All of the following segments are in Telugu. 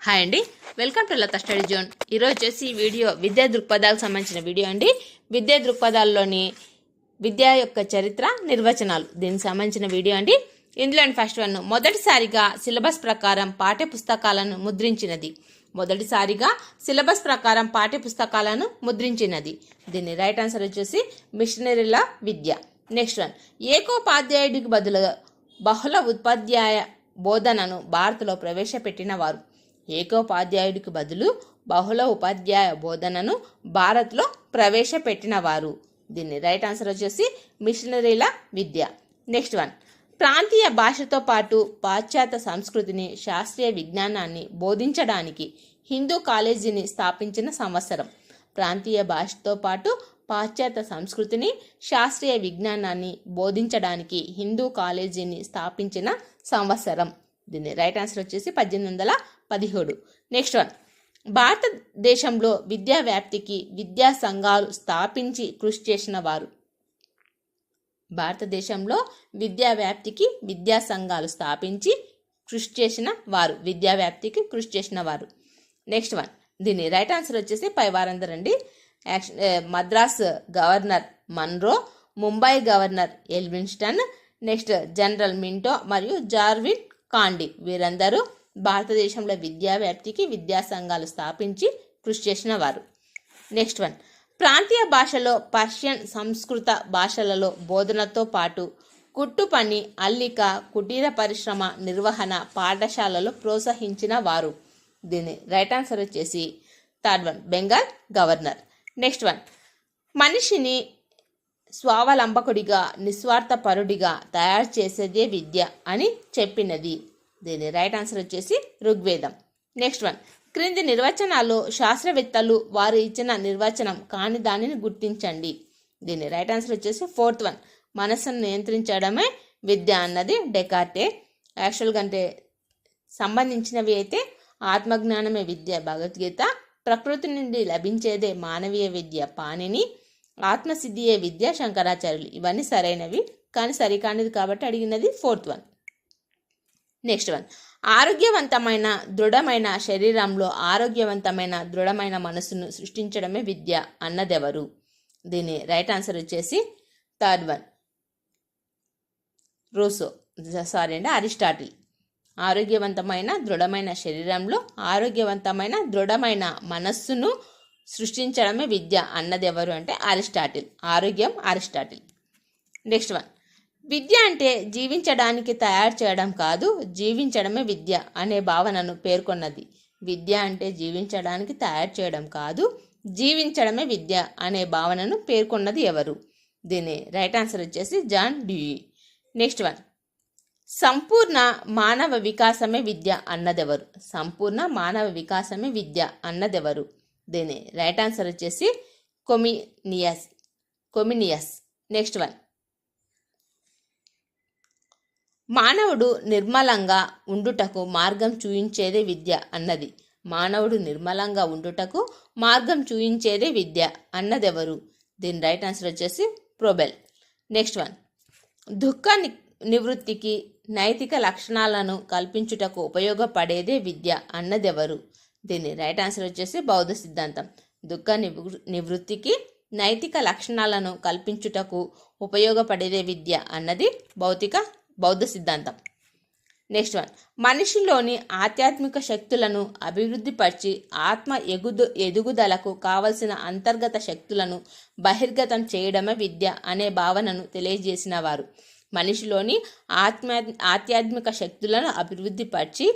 హాయ్ అండి, welcome to Latha study zone. ఈరోజు వచ్చేసి ఈ వీడియో విద్యా దృక్పథాలకు సంబంధించిన వీడియో అండి. విద్యా దృక్పథాల్లోని విద్య యొక్క చరిత్ర, నిర్వచనాలు, దీనికి సంబంధించిన వీడియో అండి. ఇందులో ఫస్ట్ వన్, మొదటిసారిగా సిలబస్ ప్రకారం పాఠ్య పుస్తకాలను ముద్రించినది. మొదటిసారిగా సిలబస్ ప్రకారం పాఠ్య పుస్తకాలను ముద్రించినది. దీని రైట్ ఆన్సర్ వచ్చేసి మిషనరీల విద్య. నెక్స్ట్ వన్, ఏకోపాధ్యాయుడికి బదులుగా బహుళ ఉపాధ్యాయ బోధనను భారత్లో ప్రవేశపెట్టిన వారు. ఏకోపాధ్యాయుడికి బదులు బహుళ ఉపాధ్యాయ బోధనను భారత్లో ప్రవేశపెట్టిన వారు. దీన్ని రైట్ ఆన్సర్ వచ్చేసి మిషనరీల విద్య. నెక్స్ట్ వన్, ప్రాంతీయ భాషతో పాటు పాశ్చాత్య సంస్కృతిని, శాస్త్రీయ విజ్ఞానాన్ని బోధించడానికి హిందూ కాలేజీని స్థాపించిన సంవత్సరం. ప్రాంతీయ భాషతో పాటు పాశ్చాత్య సంస్కృతిని, శాస్త్రీయ విజ్ఞానాన్ని బోధించడానికి హిందూ కాలేజీని స్థాపించిన సంవత్సరం. దీని రైట్ ఆన్సర్ వచ్చేసి 1817. నెక్స్ట్ వన్, భారతదేశంలో విద్యా వ్యాప్తికి విద్యా సంఘాలు స్థాపించి కృషి చేసిన వారు. భారతదేశంలో విద్యా వ్యాప్తికి విద్యా సంఘాలు స్థాపించి కృషి చేసిన వారు. విద్యా వ్యాప్తికి కృషి చేసిన వారు. నెక్స్ట్ వన్, దీని రైట్ ఆన్సర్ వచ్చేసి పై వారందరూ అండి. Madras governor Munro, Mumbai governor Elphinstone, next general Minto మరియు జార్విన్ కాండి, వీరందరూ భారతదేశంలో విద్యా వ్యాప్తికి విద్యా సంఘాలు స్థాపించి కృషి చేసిన వారు. నెక్స్ట్ వన్, ప్రాంతీయ భాషలో పర్షియన్, సంస్కృత భాషలలో బోధనతో పాటు కుట్టు పని, అల్లిక, కుటీర పరిశ్రమ నిర్వహణ పాఠశాలలో ప్రోత్సహించిన వారు. దీని రైట్ ఆన్సర్ వచ్చేసి third one, Bengal governor. Next one, మనిషిని స్వావలంబకుడిగా, నిస్వార్థపరుడిగా తయారు చేసేదే విద్య అని చెప్పినది. దీని రైట్ ఆన్సర్ వచ్చేసి ఋగ్వేదం. నెక్స్ట్ వన్, క్రింది నిర్వచనాలు శాస్త్రవేత్తలు వారు ఇచ్చిన నిర్వచనం కాని దానిని గుర్తించండి. దీని రైట్ ఆన్సర్ వచ్చేసి ఫోర్త్ వన్, మనస్సును నియంత్రించడమే విద్య అన్నది డెకార్టే. యాక్చువల్గా అంటే సంబంధించినవి అయితే ఆత్మజ్ఞానమే విద్య భగవద్గీత, ప్రకృతి నుండి లభించేదే మానవీయ విద్య పాణిని, ఆత్మసిద్ధియే విద్య శంకరాచార్యులు. ఇవన్నీ సరైనవి, కానీ సరికానిది కాబట్టి అడిగినది ఫోర్త్ వన్. నెక్స్ట్ వన్, ఆరోగ్యవంతమైన దృఢమైన శరీరంలో ఆరోగ్యవంతమైన దృఢమైన మనసును సృష్టించడమే విద్య అన్నదెవరు. దీని రైట్ ఆన్సర్ వచ్చేసి థర్డ్ వన్, అరిస్టాటిల్. ఆరోగ్యవంతమైన దృఢమైన శరీరంలో ఆరోగ్యవంతమైన దృఢమైన మనస్సును సృష్టించడమే విద్య అన్నదెవరు అంటే అరిస్టాటిల్. ఆరోగ్యం అరిస్టాటిల్. నెక్స్ట్ వన్, విద్య అంటే జీవించడానికి తయారు చేయడం కాదు, జీవించడమే విద్య అనే భావనను పేర్కొన్నది. విద్య అంటే జీవించడానికి తయారు చేయడం కాదు, జీవించడమే విద్య అనే భావనను పేర్కొన్నది ఎవరు. దీని రైట్ ఆన్సర్ వచ్చేసి జాన్ డ్యూయి. నెక్స్ట్ వన్, సంపూర్ణ మానవ వికాసమే విద్య అన్నదెవరు. సంపూర్ణ మానవ వికాసమే విద్య అన్నదెవరు. దీని రైట్ ఆన్సర్ వచ్చేసి కొమినియస్. నెక్స్ట్ వన్, మానవుడు నిర్మలంగా ఉండుటకు మార్గం చూయించేదే విద్య అన్నది. మానవుడు నిర్మలంగా ఉండుటకు మార్గం చూయించేదే విద్య అన్నదెవరు. దీని రైట్ ఆన్సర్ వచ్చేసి ప్రోబెల్. నెక్స్ట్ వన్, దుఃఖ నివృత్తికి నైతిక లక్షణాలను కల్పించుటకు ఉపయోగపడేదే విద్య అన్నదెవరు. దీని రైట్ ఆన్సర్ వచ్చేసి బౌద్ధ సిద్ధాంతం. దుఃఖ నివృత్తికి నైతిక లక్షణాలను కల్పించుటకు ఉపయోగపడేదే విద్య అన్నది బౌద్ధ సిద్ధాంతం. నెక్స్ట్ వన్, మనిషిలోని ఆధ్యాత్మిక శక్తులను అభివృద్ధిపరిచి ఆత్మ ఎదుగుదలకు కావలసిన అంతర్గత శక్తులను బహిర్గతం చేయడమే విద్య అనే భావనను తెలియజేసిన వారు. మనిషిలోని ఆధ్యాత్మిక శక్తులను అభివృద్ధిపరిచి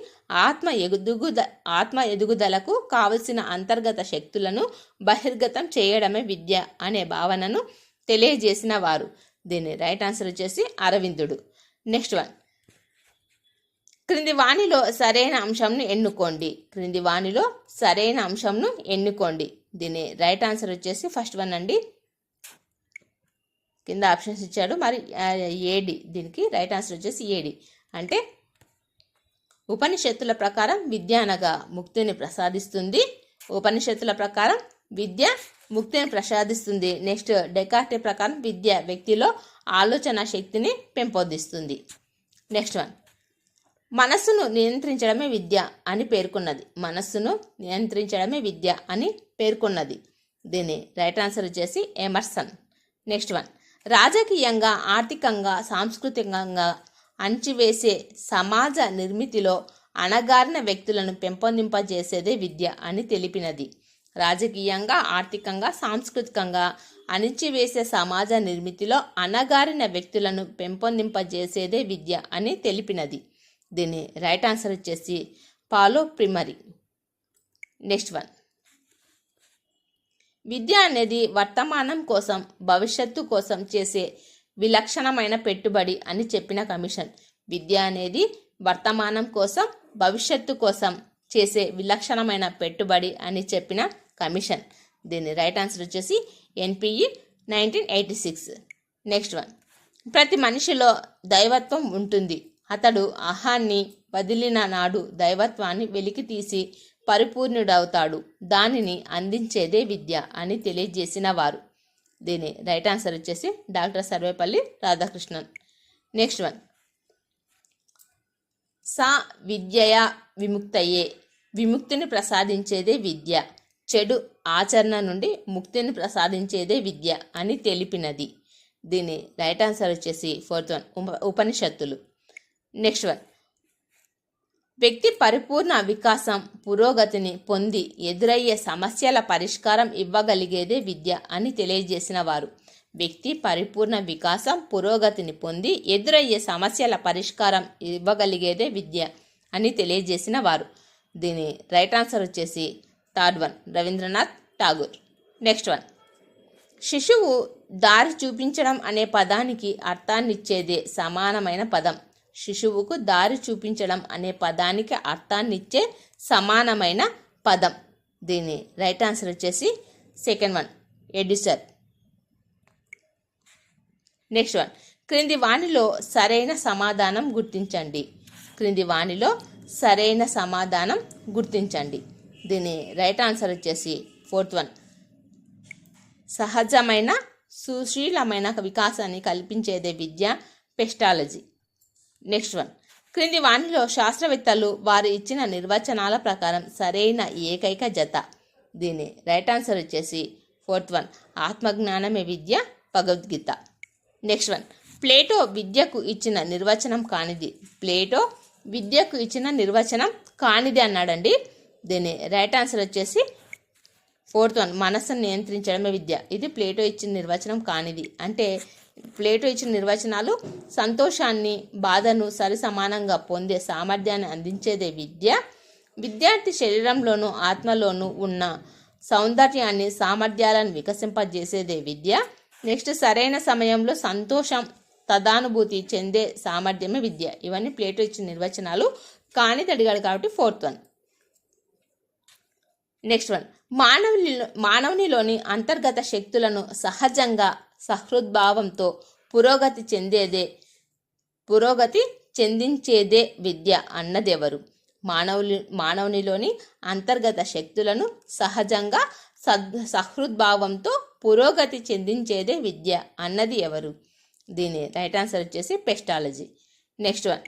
ఆత్మ ఎదుగుదలకు కావలసిన అంతర్గత శక్తులను బహిర్గతం చేయడమే విద్య అనే భావనను తెలియజేసిన వారు. దీని రైట్ ఆన్సర్ వచ్చేసి అరవిందుడు. నెక్స్ట్ వన్, క్రింది వాణిలో సరైన అంశంను ఎన్నుకోండి. క్రింది వాణిలో సరైన అంశంను ఎన్నుకోండి. దీని రైట్ ఆన్సర్ వచ్చేసి ఫస్ట్ వన్ అండి. కింద ఆప్షన్స్ ఇచ్చాడు, మరి ఏడి. దీనికి రైట్ ఆన్సర్ వచ్చేసి ఏడి. అంటే ఉపనిషత్తుల ప్రకారం విద్య అనగా ముక్తిని ప్రసాదిస్తుంది. ఉపనిషత్తుల ప్రకారం విద్య ముక్తిని ప్రసాదిస్తుంది. నెక్స్ట్ డెకార్టే ప్రకారం విద్య వ్యక్తిలో ఆలోచన శక్తిని పెంపొందిస్తుంది. నెక్స్ట్ వన్, మనస్సును నియంత్రించడమే విద్య అని పేర్కొన్నది. మనస్సును నియంత్రించడమే విద్య అని పేర్కొన్నది. దీని రైట్ ఆన్సర్ వచ్చేసి ఎమర్సన్. నెక్స్ట్ వన్, రాజకీయంగా, ఆర్థికంగా, సాంస్కృతికంగా అణచివేసే సమాజ నిర్మితిలో అణగారిన వ్యక్తులను పెంపొందింపజేసేదే విద్య అని తెలిపినది. రాజకీయంగా, ఆర్థికంగా, సాంస్కృతికంగా అణిచివేసే సమాజ నిర్మితిలో అణగారిన వ్యక్తులను పెంపొందింపజేసేదే విద్య అని తెలిపినది. దీని రైట్ ఆన్సర్ వచ్చేసి పాలో ప్రిమరీ. నెక్స్ట్ వన్, విద్య అనేది వర్తమానం కోసం, భవిష్యత్తు కోసం చేసే విలక్షణమైన పెట్టుబడి అని చెప్పిన కమిషన్. విద్య అనేది వర్తమానం కోసం, భవిష్యత్తు కోసం చేసే విలక్షణమైన పెట్టుబడి అని చెప్పిన కమిషన్. దీని రైట్ ఆన్సర్ వచ్చేసి ఎన్పిఈ 1986. నెక్స్ట్ వన్, ప్రతి మనిషిలో దైవత్వం ఉంటుంది. అతడు అహాన్ని వదిలిన నాడు దైవత్వాన్ని వెలికి తీసి పరిపూర్ణుడవుతాడు. దానిని అందించేదే విద్య అని తెలియజేసిన వారు. దీని రైట్ ఆన్సర్ వచ్చేసి doctor Sarvepalli Radhakrishnan. Next one, సా విద్యయా విముక్తయే, విముక్తిని ప్రసాదించేదే విద్య. చెడు ఆచరణ నుండి ముక్తిని ప్రసాదించేదే విద్య అని తెలిపినది. దీని రైట్ ఆన్సర్ వచ్చేసి ఫోర్త్ వన్, ఉపనిషత్తులు. నెక్స్ట్ వన్, వ్యక్తి పరిపూర్ణ వికాసం, పురోగతిని పొంది ఎదురయ్యే సమస్యల పరిష్కారం ఇవ్వగలిగేదే విద్య అని తెలియజేసిన వారు. వ్యక్తి పరిపూర్ణ వికాసం, పురోగతిని పొంది ఎదురయ్యే సమస్యల పరిష్కారం ఇవ్వగలిగేదే విద్య అని తెలియజేసిన వారు. దీని రైట్ ఆన్సర్ వచ్చేసి third one, Rabindranath Tagore. Next one, శిశువు దారి చూపించడం అనే పదానికి అర్థాన్నిచ్చేదే సమానమైన పదం. శిశువుకు దారి చూపించడం అనే పదానికి అర్థాన్నిచ్చే సమానమైన పదం. దీని రైట్ ఆన్సర్ వచ్చేసి సెకండ్ వన్, ఎడ్యుసర్. నెక్స్ట్ వన్, క్రింది వాణిలో సరైన సమాధానం గుర్తించండి. క్రింది వాణిలో సరైన సమాధానం గుర్తించండి. దీని రైట్ ఆన్సర్ వచ్చేసి ఫోర్త్ వన్, సహజమైన సుశీలమైన వికాసాన్ని కల్పించేదే విద్య, పెస్టాలజీ. నెక్స్ట్ వన్, క్రింది వాణిలో శాస్త్రవేత్తలు వారు ఇచ్చిన నిర్వచనాల ప్రకారం సరైన ఏకైక జత. దీని రైట్ ఆన్సర్ వచ్చేసి ఫోర్త్ వన్, ఆత్మజ్ఞానమే విద్య, భగవద్గీత. నెక్స్ట్ వన్, ప్లేటో విద్యకు ఇచ్చిన నిర్వచనం కానిది. ప్లేటో విద్యకు ఇచ్చిన నిర్వచనం కానిది అన్నాడండి. దీని రైట్ ఆన్సర్ వచ్చేసి ఫోర్త్ వన్, మనస్సును నియంత్రించడమే విద్య. ఇది ప్లేటో ఇచ్చిన నిర్వచనం కానిది. అంటే ప్లేటో ఇచ్చిన నిర్వచనాలు సంతోషాన్ని, బాధను సరి సమానంగా పొందే సామర్థ్యాన్ని అందించేదే విద్య. విద్యార్థి శరీరంలోనూ ఆత్మలోనూ ఉన్న సౌందర్యాన్ని, సామర్థ్యాలను వికసింపజేసేదే విద్య. నెక్స్ట్, సరైన సమయంలో సంతోషం, తదానుభూతి చెందే సామర్థ్యమే విద్య. ఇవన్నీ ప్లేటో ఇచ్చిన నిర్వచనాలు. కానిది అడిగాడు కాబట్టి ఫోర్త్ వన్. నెక్స్ట్ వన్, మానవునిలోని అంతర్గత శక్తులను సహజంగా సహృద్భావంతో పురోగతి చెందించేదే విద్య అన్నదెవరు? మానవునిలోని అంతర్గత శక్తులను సహజంగా సహృద్భావంతో పురోగతి చెందించేదే విద్య అన్నది ఎవరు? దీని రైట్ ఆన్సర్ వచ్చేసి పెస్టాలజీ. నెక్స్ట్ వన్,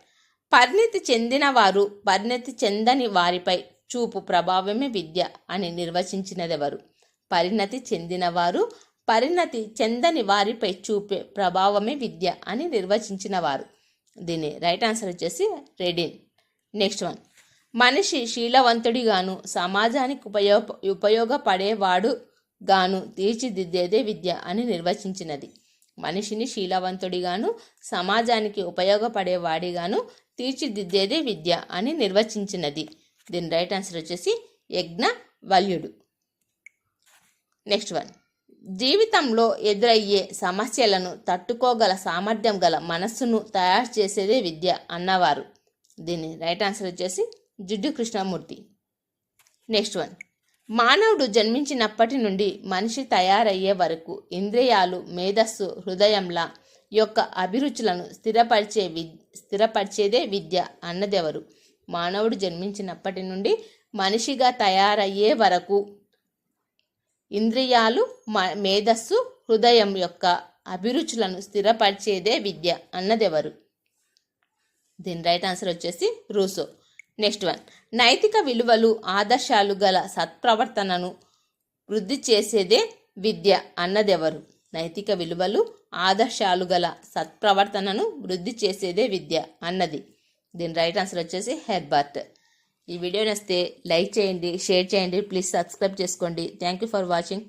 పరిణతి చెందిన వారు పరిణతి చెందని వారిపై చూపు ప్రభావమే విద్య అని నిర్వచించినదెవరు? పరిణతి చెందినవారు పరిణతి చెందని వారిపై చూపే ప్రభావమే విద్య అని నిర్వచించినవారు. దీని రైట్ ఆన్సర్ వచ్చేసి రెడిన్. నెక్స్ట్ వన్, మనిషి శీలవంతుడిగాను సమాజానికి ఉపయోగపడేవాడు గాను తీర్చిదిద్దేదే విద్య అని నిర్వచించినది. మనిషిని శీలవంతుడిగాను సమాజానికి ఉపయోగపడేవాడిగాను తీర్చిదిద్దేదే విద్య అని నిర్వచించినది. దీని రైట్ ఆన్సర్ వచ్చేసి యజ్ఞవల్యుడు. నెక్స్ట్ వన్, జీవితంలో ఎదురయ్యే సమస్యలను తట్టుకోగల సామర్థ్యం గల మనస్సును తయారు చేసేదే విద్య అన్నవారు. దీని రైట్ ఆన్సర్ వచ్చేసి జిడ్డు కృష్ణమూర్తి. నెక్స్ట్ వన్, మానవుడు జన్మించినప్పటి నుండి మనిషి తయారయ్యే వరకు ఇంద్రియాలు, మేధస్సు, హృదయంల యొక్క అభిరుచులను స్థిరపరిచేదే విద్య అన్నదెవరు? మానవుడు జన్మించినప్పటి నుండి మనిషిగా తయారయ్యే వరకు ఇంద్రియాలు, మేధస్సు, హృదయం యొక్క అభిరుచులను స్థిరపరిచేదే విద్య అన్నదెవరు? దీని రైట్ ఆన్సర్ వచ్చేసి రూసో. నెక్స్ట్ వన్, నైతిక విలువలు ఆదర్శాలు గల సత్ప్రవర్తనను వృద్ధి చేసేదే విద్య అన్నదెవరు? నైతిక విలువలు ఆదర్శాలు గల సత్ప్రవర్తనను వృద్ధి చేసేదే విద్య అన్నది. దీని రైట్ ఆన్సర్ వచ్చేసి హెర్బర్ట్. ఈ వీడియో నచ్చితే లైక్ చేయండి, షేర్ చేయండి, ప్లీజ్ సబ్స్క్రైబ్ చేసుకోండి. Thank you for watching.